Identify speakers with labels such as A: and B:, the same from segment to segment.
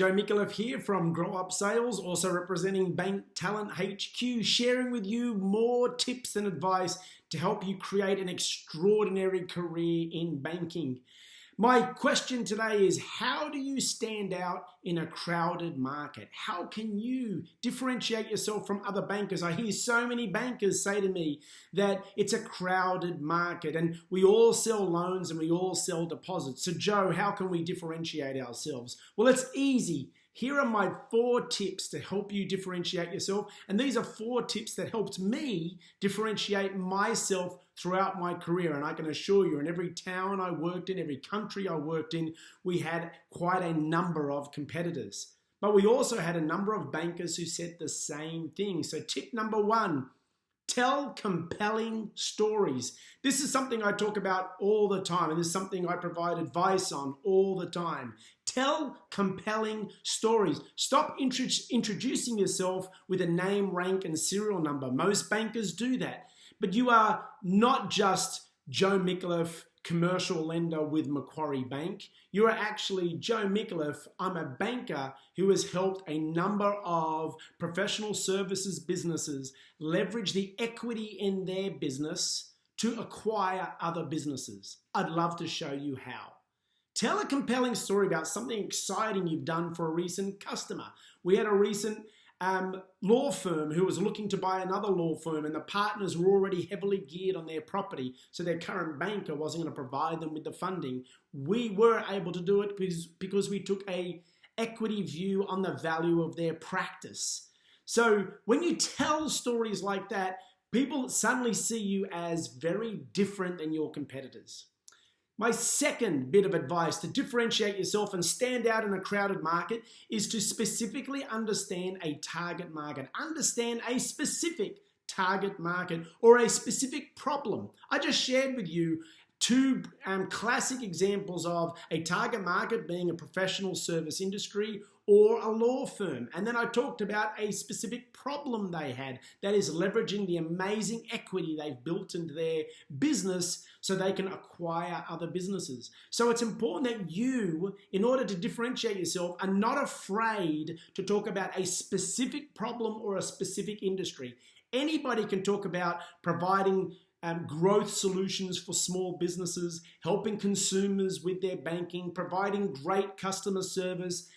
A: Joe Mikulev here from Grow Up Sales, also representing Bank Talent HQ, sharing with you more tips and advice to help you create an extraordinary career in banking. My question today is, how do you stand out in a crowded market? How can you differentiate yourself from other bankers? I hear so many bankers say to me that it's a crowded market and we all sell loans and we all sell deposits. So Joe, how can we differentiate ourselves? Well, it's easy. Here are my 4 tips to help you differentiate yourself. And these are 4 tips that helped me differentiate myself throughout my career. And I can assure you, in every town I worked in, every country I worked in, we had quite a number of competitors. But we also had a number of bankers who said the same thing. So tip number 1, tell compelling stories. This is something I talk about all the time, and this is something I provide advice on all the time. Tell compelling stories. Stop introducing yourself with a name, rank, and serial number. Most bankers do that. But you are not just Joe Mikulev, commercial lender with Macquarie Bank. You are actually Joe Mikulev. I'm a banker who has helped a number of professional services businesses leverage the equity in their business to acquire other businesses. I'd love to show you how. Tell a compelling story about something exciting you've done for a recent customer. We had a recent law firm who was looking to buy another law firm, and the partners were already heavily geared on their property, so their current banker wasn't going to provide them with the funding. We were able to do it because we took a equity view on the value of their practice. So when you tell stories like that, people suddenly see you as very different than your competitors. My second bit of advice to differentiate yourself and stand out in a crowded market is to specifically understand a target market. Understand a specific target market or a specific problem. I just shared with you 2 classic examples of a target market being a professional service industry or a law firm. And then I talked about a specific problem they had, that is leveraging the amazing equity they've built into their business so they can acquire other businesses. So it's important that you, in order to differentiate yourself, are not afraid to talk about a specific problem or a specific industry. Anybody can talk about providing growth solutions for small businesses, helping consumers with their banking, providing great customer service.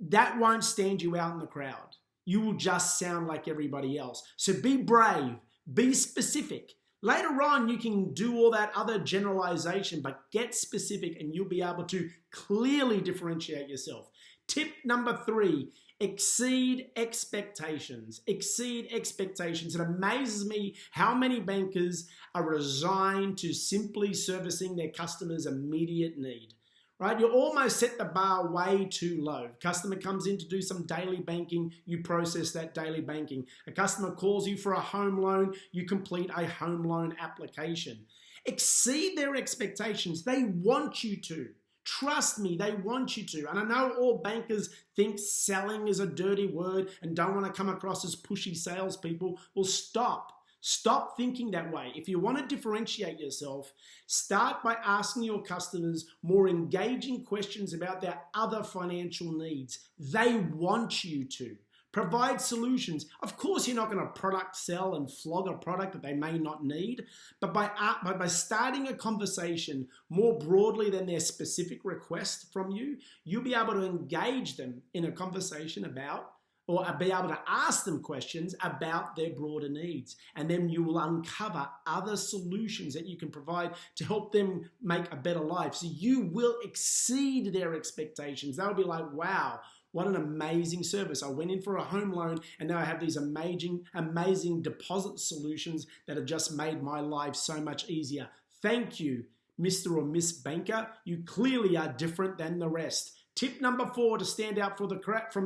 A: That won't stand you out in the crowd. You will just sound like everybody else. So be brave, be specific. Later on, you can do all that other generalization, but get specific and you'll be able to clearly differentiate yourself. Tip number 3, exceed expectations. Exceed expectations. It amazes me how many bankers are resigned to simply servicing their customers' immediate need. Right? You almost set the bar way too low. A customer comes in to do some daily banking, you process that daily banking. A customer calls you for a home loan, you complete a home loan application. Exceed their expectations. They want you to. Trust me, they want you to. And I know all bankers think selling is a dirty word and don't want to come across as pushy salespeople. Well, stop. Stop thinking that way. If you want to differentiate yourself, start by asking your customers more engaging questions about their other financial needs. They want you to. Provide solutions. Of course, you're not going to product sell and flog a product that they may not need, but by starting a conversation more broadly than their specific request from you, you'll be able to engage them in a conversation about, or be able to ask them questions about their broader needs. And then you will uncover other solutions that you can provide to help them make a better life. So you will exceed their expectations. They'll be like, wow, what an amazing service. I went in for a home loan and now I have these amazing deposit solutions that have just made my life so much easier. Thank you, Mr. or Miss Banker. You clearly are different than the rest. Tip number 4 to stand out from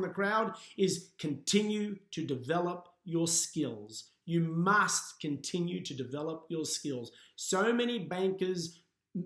A: the crowd is continue to develop your skills. You must continue to develop your skills. So many bankers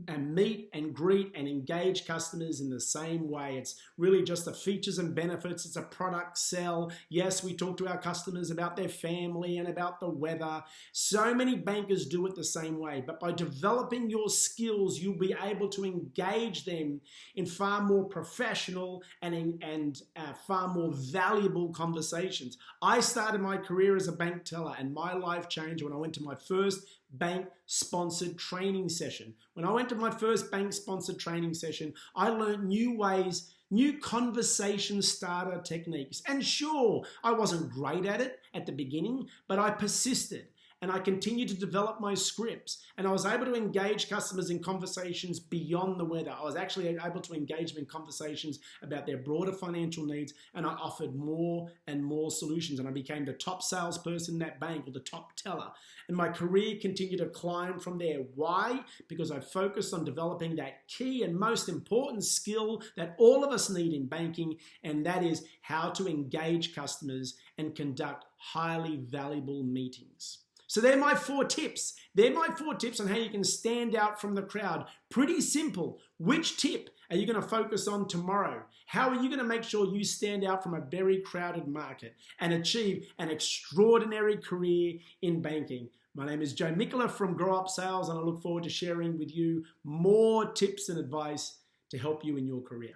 A: and meet and greet and engage customers in the same way. It's really just the features and benefits. It's a product sell. Yes, we talk to our customers about their family and about the weather. So many bankers do it the same way, but by developing your skills, you'll be able to engage them in far more professional and far more valuable conversations. I started my career as a bank teller, and my life changed when I went to my first bank-sponsored training session. When I went to my first bank-sponsored training session, I learned new ways, new conversation starter techniques. And sure, I wasn't great at it at the beginning, but I persisted. And I continued to develop my scripts, and I was able to engage customers in conversations beyond the weather. I was actually able to engage them in conversations about their broader financial needs, and I offered more and more solutions, and I became the top salesperson in that bank, or the top teller. And my career continued to climb from there. Why? Because I focused on developing that key and most important skill that all of us need in banking, and that is how to engage customers and conduct highly valuable meetings. So they're my 4 tips. They're my 4 tips on how you can stand out from the crowd. Pretty simple. Which tip are you going to focus on tomorrow? How are you going to make sure you stand out from a very crowded market and achieve an extraordinary career in banking? My name is Joe Mikula from Grow Up Sales, and I look forward to sharing with you more tips and advice to help you in your career.